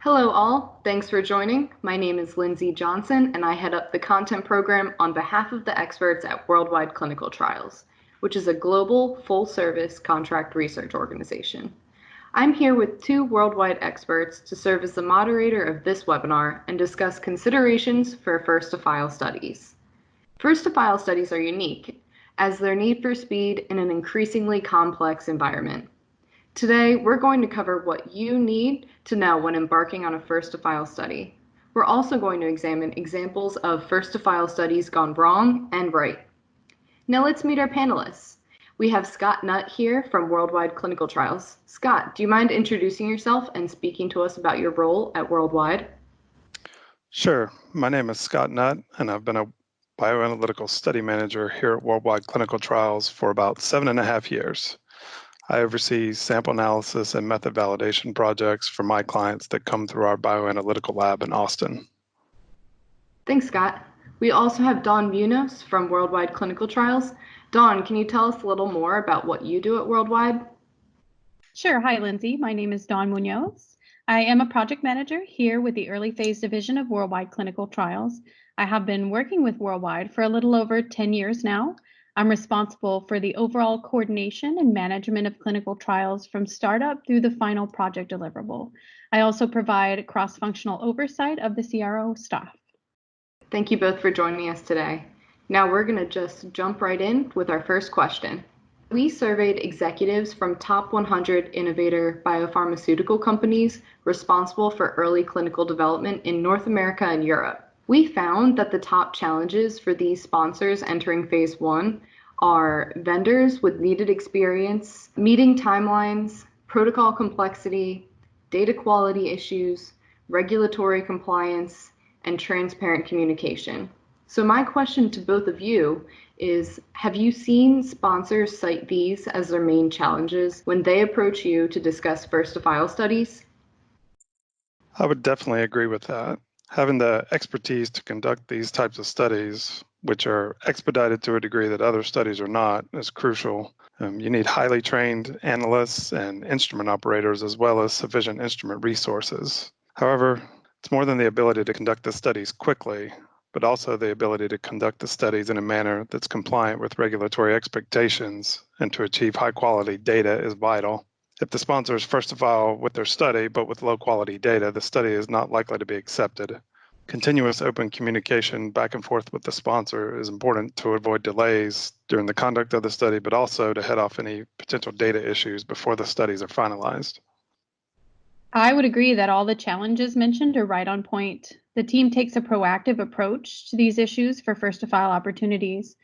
Hello all, thanks for joining. My name is Lindsay Johnson and I head up the content program on behalf of the experts at Worldwide Clinical Trials, which is a global full-service contract research organization. I'm here with two worldwide experts to serve as the moderator of this webinar and discuss considerations for first-to-file studies. First-to-file studies are unique, as their need for speed in an increasingly complex environment. Today, we're going to cover what you need to know when embarking on a first-to-file study. We're also going to examine examples of first-to-file studies gone wrong and right. Now let's meet our panelists. We have Scott Nutt here from Worldwide Clinical Trials. Scott, do you mind introducing yourself and speaking to us about your role at Worldwide? Sure. My name is Scott Nutt, and I've been a bioanalytical study manager here at Worldwide Clinical Trials for about 7.5 years. I oversee sample analysis and method validation projects for my clients that come through our bioanalytical lab in Austin. Thanks, Scott. We also have Dawn Munoz from Worldwide Clinical Trials. Dawn, can you tell us a little more about what you do at Worldwide? Sure. Hi, Lindsay. My name is Dawn Munoz. I am a project manager here with the early phase division of Worldwide Clinical Trials. I have been working with Worldwide for a little over 10 years now. I'm responsible for the overall coordination and management of clinical trials from startup through the final project deliverable. I also provide cross-functional oversight of the CRO staff. Thank you both for joining us today. Now we're going to just jump right in with our first question. We surveyed executives from top 100 innovator biopharmaceutical companies responsible for early clinical development in North America and Europe. We found that the top challenges for these sponsors entering phase 1 are vendors with needed experience, meeting timelines, protocol complexity, data quality issues, regulatory compliance, and transparent communication. So my question to both of you is, have you seen sponsors cite these as their main challenges when they approach you to discuss first-to-file studies? I would definitely agree with that. Having the expertise to conduct these types of studies, which are expedited to a degree that other studies are not, is crucial. You need highly trained analysts and instrument operators, as well as sufficient instrument resources. However, it's more than the ability to conduct the studies quickly, but also the ability to conduct the studies in a manner that's compliant with regulatory expectations and to achieve high-quality data is vital. If the sponsor is first to file with their study, but with low-quality data, the study is not likely to be accepted. Continuous open communication back and forth with the sponsor is important to avoid delays during the conduct of the study, but also to head off any potential data issues before the studies are finalized. I would agree that all the challenges mentioned are right on point. The team takes a proactive approach to these issues for first-to-file opportunities.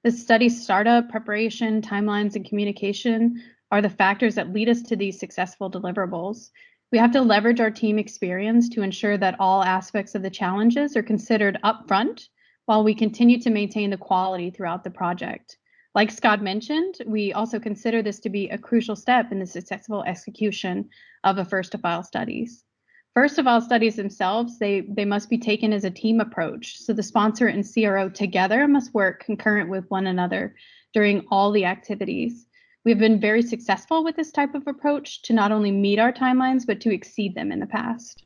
The study startup, preparation, timelines, and communication are the factors that lead us to these successful deliverables. We have to leverage our team experience to ensure that all aspects of the challenges are considered upfront while we continue to maintain the quality throughout the project. Like Scott mentioned, we also consider this to be a crucial step in the successful execution of a first-to-file studies. First-to-file studies themselves, they must be taken as a team approach. So the sponsor and CRO together must work concurrent with one another during all the activities. We've been very successful with this type of approach to not only meet our timelines, but to exceed them in the past.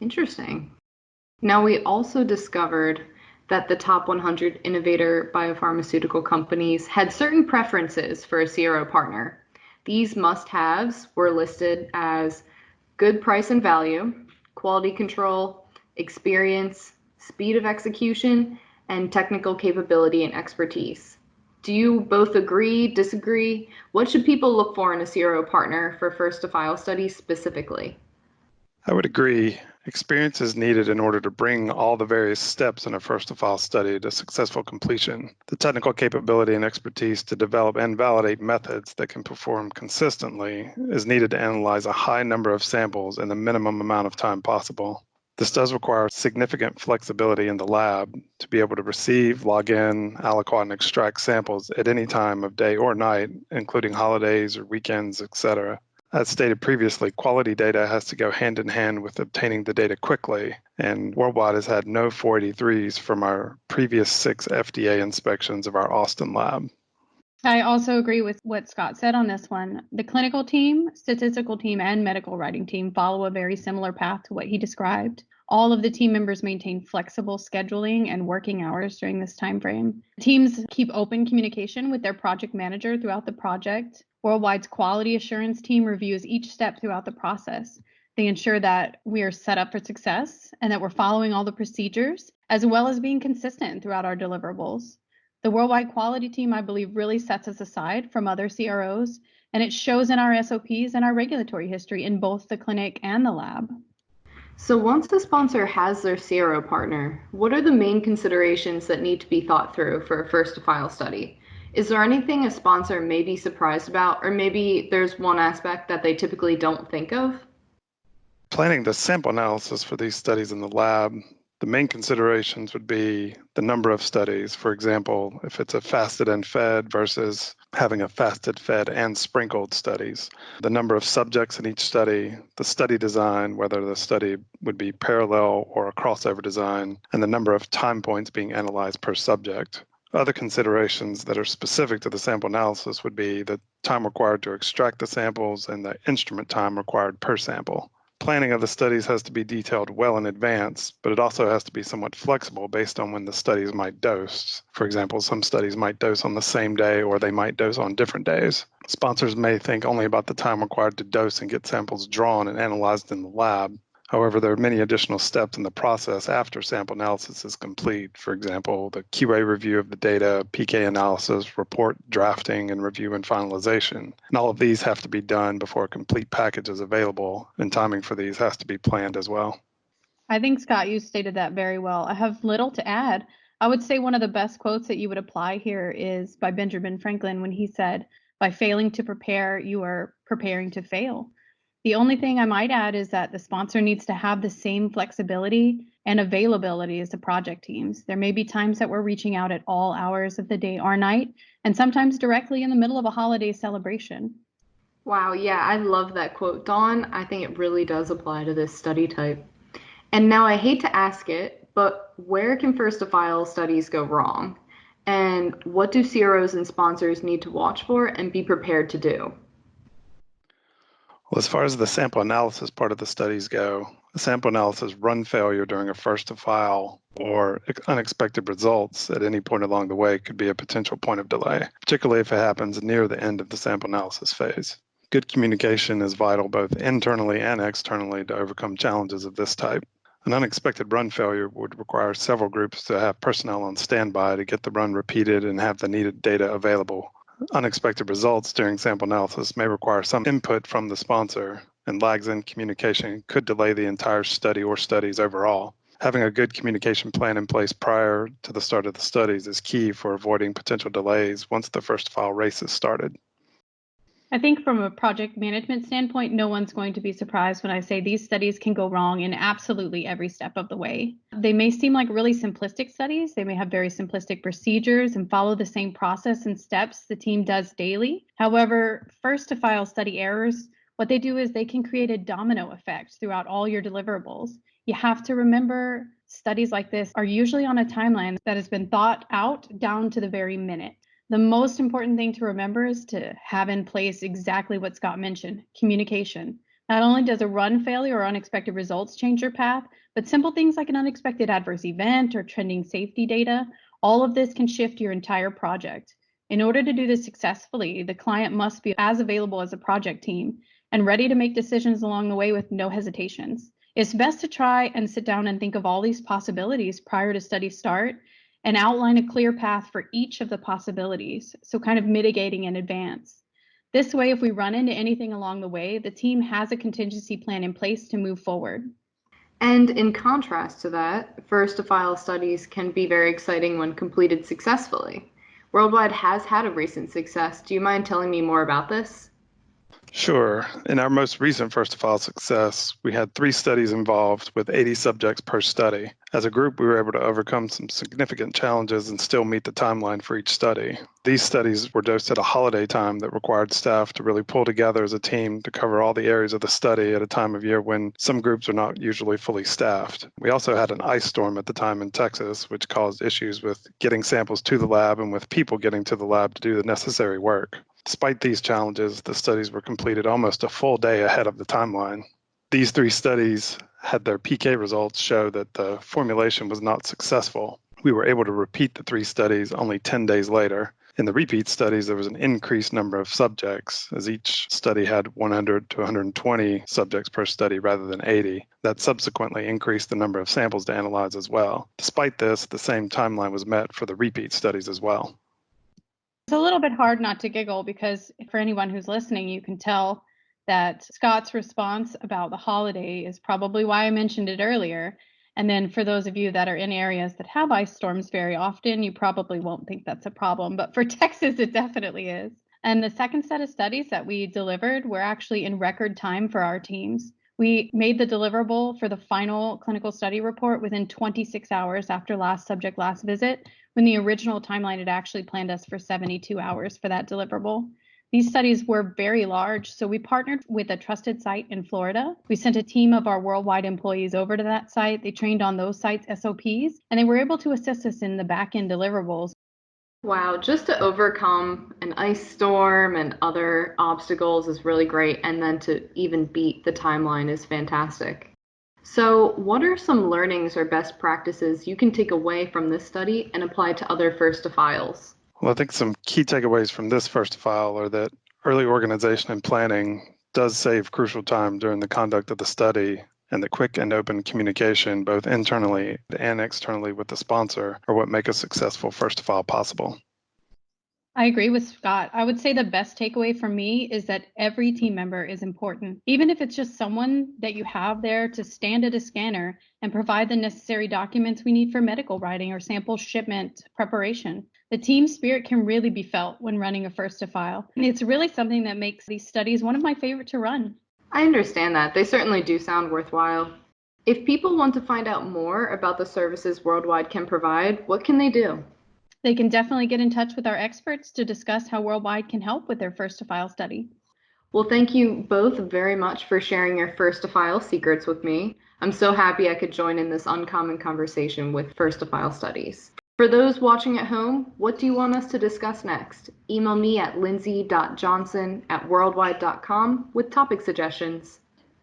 Interesting. Now, we also discovered that the top 100 innovator biopharmaceutical companies had certain preferences for a CRO partner. These must-haves were listed as good price and value, quality control, experience, speed of execution, and technical capability and expertise. Do you both agree, disagree? What should people look for in a CRO partner for first-to-file studies specifically? I would agree. Experience is needed in order to bring all the various steps in a first-to-file study to successful completion. The technical capability and expertise to develop and validate methods that can perform consistently is needed to analyze a high number of samples in the minimum amount of time possible. This does require significant flexibility in the lab to be able to receive, log in, aliquot, and extract samples at any time of day or night, including holidays or weekends, etc. As stated previously, quality data has to go hand in hand with obtaining the data quickly, and Worldwide has had no 483s from our previous 6 FDA inspections of our Austin lab. I also agree with what Scott said on this one. The clinical team, statistical team, and medical writing team follow a very similar path to what he described. All of the team members maintain flexible scheduling and working hours during this time frame. Teams keep open communication with their project manager throughout the project. Worldwide's quality assurance team reviews each step throughout the process. They ensure that we are set up for success and that we're following all the procedures, as well as being consistent throughout our deliverables. The worldwide quality team, I believe, really sets us aside from other CROs, and it shows in our SOPs and our regulatory history in both the clinic and the lab. So once the sponsor has their CRO partner, what are the main considerations that need to be thought through for a first-to-file study? Is there anything a sponsor may be surprised about, or maybe there's one aspect that they typically don't think of? Planning the sample analysis for these studies in the lab, the main considerations would be the number of studies. For example, if it's a fasted and fed versus having a fasted, fed, and sprinkled studies, the number of subjects in each study, the study design, whether the study would be parallel or a crossover design, and the number of time points being analyzed per subject. Other considerations that are specific to the sample analysis would be the time required to extract the samples and the instrument time required per sample. Planning of the studies has to be detailed well in advance, but it also has to be somewhat flexible based on when the studies might dose. For example, some studies might dose on the same day or they might dose on different days. Sponsors may think only about the time required to dose and get samples drawn and analyzed in the lab. However, there are many additional steps in the process after sample analysis is complete. For example, the QA review of the data, PK analysis, report drafting, and review and finalization. And all of these have to be done before a complete package is available, and timing for these has to be planned as well. I think, Scott, you stated that very well. I have little to add. I would say one of the best quotes that you would apply here is by Benjamin Franklin when he said, "By failing to prepare, you are preparing to fail." The only thing I might add is that the sponsor needs to have the same flexibility and availability as the project teams. There may be times that we're reaching out at all hours of the day or night, and sometimes directly in the middle of a holiday celebration. Wow, yeah, I love that quote, Dawn. I think it really does apply to this study type. And now I hate to ask it, but where can first-to-file studies go wrong? And what do CROs and sponsors need to watch for and be prepared to do? Well, as far as the sample analysis part of the studies go, a sample analysis run failure during a first to file or unexpected results at any point along the way could be a potential point of delay, particularly if it happens near the end of the sample analysis phase. Good communication is vital both internally and externally to overcome challenges of this type. An unexpected run failure would require several groups to have personnel on standby to get the run repeated and have the needed data available. Unexpected results during sample analysis may require some input from the sponsor, and lags in communication could delay the entire study or studies overall. Having a good communication plan in place prior to the start of the studies is key for avoiding potential delays once the first file race is started. I think from a project management standpoint, no one's going to be surprised when I say these studies can go wrong in absolutely every step of the way. They may seem like really simplistic studies. They may have very simplistic procedures and follow the same process and steps the team does daily. However, first to file study errors, what they do is they can create a domino effect throughout all your deliverables. You have to remember studies like this are usually on a timeline that has been thought out down to the very minute. The most important thing to remember is to have in place exactly what Scott mentioned, communication. Not only does a run failure or unexpected results change your path, but simple things like an unexpected adverse event or trending safety data, all of this can shift your entire project. In order to do this successfully, the client must be as available as a project team and ready to make decisions along the way with no hesitations. It's best to try and sit down and think of all these possibilities prior to study start and outline a clear path for each of the possibilities, so kind of mitigating in advance. This way, if we run into anything along the way, the team has a contingency plan in place to move forward. And in contrast to that, first-to-file studies can be very exciting when completed successfully. Worldwide has had a recent success. Do you mind telling me more about this? Sure. In our most recent first to file success, we had 3 studies involved with 80 subjects per study. As a group, we were able to overcome some significant challenges and still meet the timeline for each study. These studies were dosed at a holiday time that required staff to really pull together as a team to cover all the areas of the study at a time of year when some groups are not usually fully staffed. We also had an ice storm at the time in Texas, which caused issues with getting samples to the lab and with people getting to the lab to do the necessary work. Despite these challenges, the studies were completed almost a full day ahead of the timeline. These 3 studies had their PK results show that the formulation was not successful. We were able to repeat the 3 studies only 10 days later. In the repeat studies, there was an increased number of subjects, as each study had 100 to 120 subjects per study rather than 80. That subsequently increased the number of samples to analyze as well. Despite this, the same timeline was met for the repeat studies as well. It's a little bit hard not to giggle because for anyone who's listening, you can tell that Scott's response about the holiday is probably why I mentioned it earlier. And then for those of you that are in areas that have ice storms very often, you probably won't think that's a problem. But for Texas, it definitely is. And the second set of studies that we delivered were actually in record time for our teams. We made the deliverable for the final clinical study report within 26 hours after last subject last visit, when the original timeline had actually planned us for 72 hours for that deliverable. These studies were very large, so we partnered with a trusted site in Florida. We sent a team of our worldwide employees over to that site. They trained on those sites' SOPs, and they were able to assist us in the back-end deliverables. Wow, just to overcome an ice storm and other obstacles is really great, and then to even beat the timeline is fantastic. So, what are some learnings or best practices you can take away from this study and apply to other first to files? Well, I think some key takeaways from this first to file are that early organization and planning does save crucial time during the conduct of the study, and that quick and open communication, both internally and externally with the sponsor, are what make a successful first to file possible. I agree with Scott. I would say the best takeaway for me is that every team member is important. Even if it's just someone that you have there to stand at a scanner and provide the necessary documents we need for medical writing or sample shipment preparation. The team spirit can really be felt when running a first to file. And it's really something that makes these studies one of my favorite to run. I understand that. They certainly do sound worthwhile. If people want to find out more about the services Worldwide can provide, what can they do? They can definitely get in touch with our experts to discuss how Worldwide can help with their first to file study. Well, thank you both very much for sharing your first to file secrets with me. I'm so happy I could join in this uncommon conversation with first to file studies. For those watching at home, what do you want us to discuss next? Email me at lindsay.johnson@worldwide.com with topic suggestions.